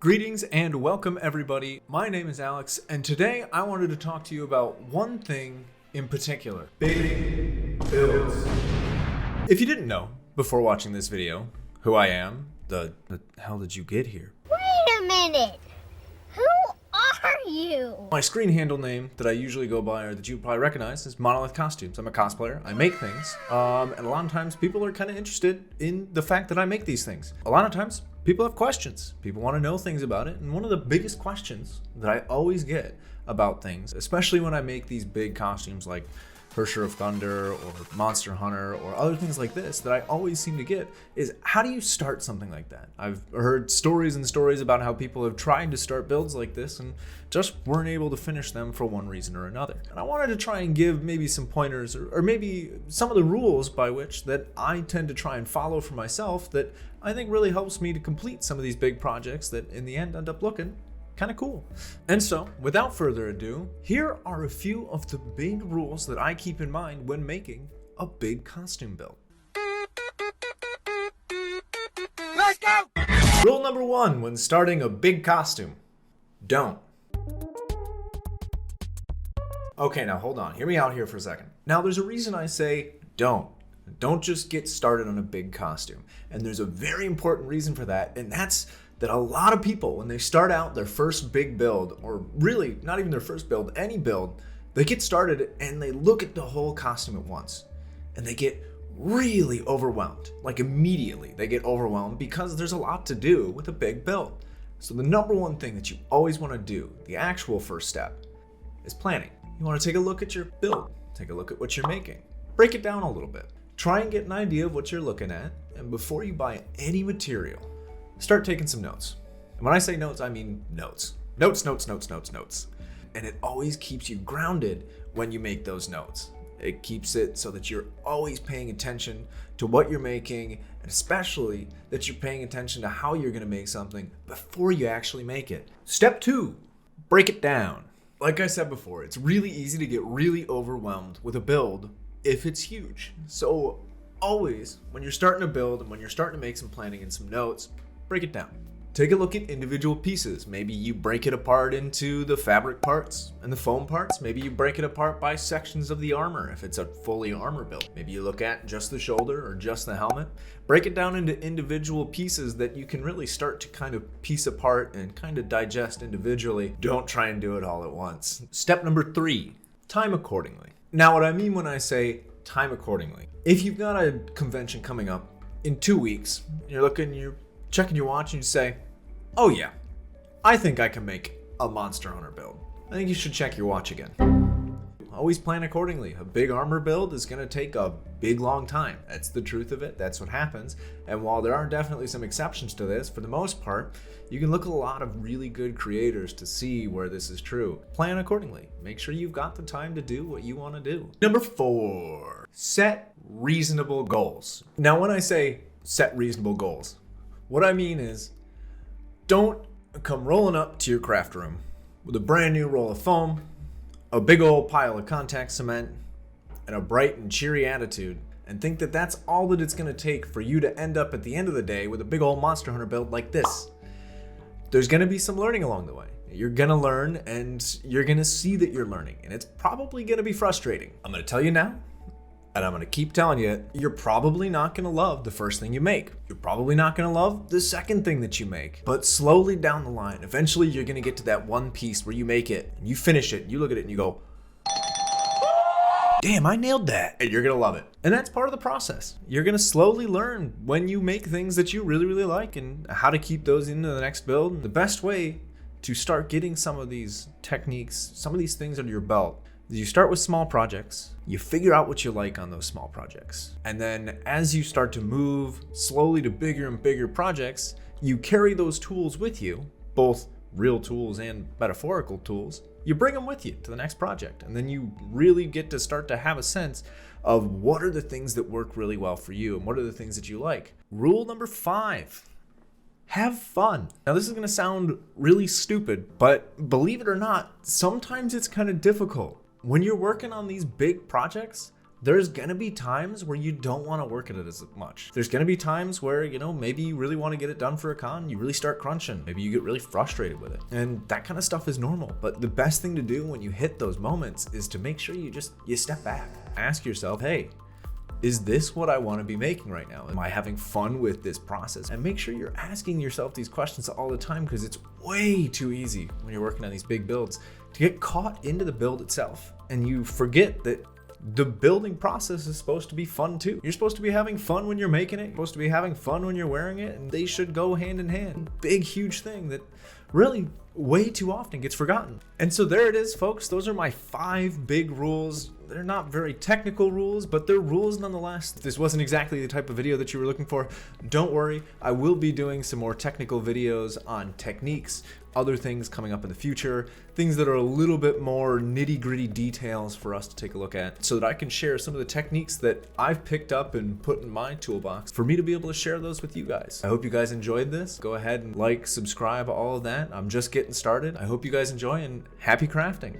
Greetings and welcome everybody. My name is Alex and today I wanted to talk to you about one thing in particular. Big builds. If you didn't know before watching this video who I am, the hell did you get here? Wait a minute! Who are you? My screen handle name that I usually go by or that you probably recognize is Monolith Costumes. I'm a cosplayer, I make things, and a lot of times people are kind of interested in the fact that I make these things. A lot of times people have questions, people want to know things about it, and one of the biggest questions that I always get about things, especially when I make these big costumes like Hersher of Thunder or Monster Hunter or other things like this that I always seem to get is how do you start something like that? I've heard stories and stories about how people have tried to start builds like this and just weren't able to finish them for one reason or another. And I wanted to try and give maybe some pointers or maybe some of the rules by which that I tend to try and follow for myself that I think really helps me to complete some of these big projects that in the end end up looking kind of cool. And so, without further ado, here are a few of the big rules that I keep in mind when making a big costume build. Let's go! Rule number 1 when starting a big costume: don't. Okay, now hold on, hear me out here for a second. Now there's a reason I say don't. Don't just get started on a big costume. And there's a very important reason for that, and that's that a lot of people, when they start out their first big build, or really not even their first build, any build, they get started and they look at the whole costume at once and they get really overwhelmed. Like immediately they get overwhelmed because there's a lot to do with a big build. So the number one thing that you always want to do, the actual first step, is planning. You want to take a look at your build, take a look at what you're making, break it down a little bit, try and get an idea of what you're looking at, and before you buy any material, start taking some notes. And when I say notes, I mean notes. Notes. And it always keeps you grounded when you make those notes. It keeps it so that you're always paying attention to what you're making, and especially that you're paying attention to how you're gonna make something before you actually make it. Step 2, break it down. Like I said before, it's really easy to get really overwhelmed with a build if it's huge. So always, when you're starting to build and when you're starting to make some planning and some notes, break it down. Take a look at individual pieces. Maybe you break it apart into the fabric parts and the foam parts. Maybe you break it apart by sections of the armor if it's a fully armor build. Maybe you look at just the shoulder or just the helmet. Break it down into individual pieces that you can really start to kind of piece apart and kind of digest individually. Don't try and do it all at once. Step number 3, time accordingly. Now what I mean when I say time accordingly, if you've got a convention coming up in 2 weeks, you're checking your watch and you say, oh yeah, I think I can make a Monster Hunter build. I think you should check your watch again. Always plan accordingly. A big armor build is gonna take a big long time. That's the truth of it, that's what happens. And while there are definitely some exceptions to this, for the most part, you can look at a lot of really good creators to see where this is true. Plan accordingly. Make sure you've got the time to do what you wanna do. Number 4, set reasonable goals. Now when I say set reasonable goals, what I mean is, don't come rolling up to your craft room with a brand new roll of foam, a big old pile of contact cement, and a bright and cheery attitude, and think that that's all that it's going to take for you to end up at the end of the day with a big old Monster Hunter build like this. There's going to be some learning along the way. You're going to learn, and you're going to see that you're learning, and it's probably going to be frustrating. I'm going to tell you now, and I'm going to keep telling you, you're probably not going to love the first thing you make. You're probably not going to love the second thing that you make. But slowly down the line, eventually you're going to get to that one piece where you make it, and you finish it, and you look at it and you go, damn, I nailed that. And you're going to love it. And that's part of the process. You're going to slowly learn when you make things that you really, really like and how to keep those into the next build. The best way to start getting some of these techniques, some of these things under your belt, you start with small projects, you figure out what you like on those small projects. And then as you start to move slowly to bigger and bigger projects, you carry those tools with you, both real tools and metaphorical tools. You bring them with you to the next project. And then you really get to start to have a sense of what are the things that work really well for you and what are the things that you like. Rule number 5. Have fun. Now this is gonna sound really stupid, but believe it or not, sometimes it's kind of difficult. When you're working on these big projects, there's gonna be times where you don't want to work at it as much. There's gonna be times where, maybe you really want to get it done for a con, you really start crunching, maybe you get really frustrated with it. And that kind of stuff is normal. But the best thing to do when you hit those moments is to make sure you step back. Ask yourself, hey, is this what I want to be making right now? Am I having fun with this process? And make sure you're asking yourself these questions all the time, because it's way too easy when you're working on these big builds to get caught into the build itself. And you forget that the building process is supposed to be fun too. You're supposed to be having fun when you're making it. You're supposed to be having fun when you're wearing it, and they should go hand in hand. Big, huge thing that really way too often gets forgotten. And so there it is, folks. Those are my 5 big rules. They're not very technical rules, but they're rules nonetheless. If this wasn't exactly the type of video that you were looking for, don't worry. I will be doing some more technical videos on techniques, other things coming up in the future, things that are a little bit more nitty-gritty details for us to take a look at, so that I can share some of the techniques that I've picked up and put in my toolbox for me to be able to share those with you guys. I hope you guys enjoyed this. Go ahead and like, subscribe, all of that. I'm just getting started. I hope you guys enjoy, and happy crafting.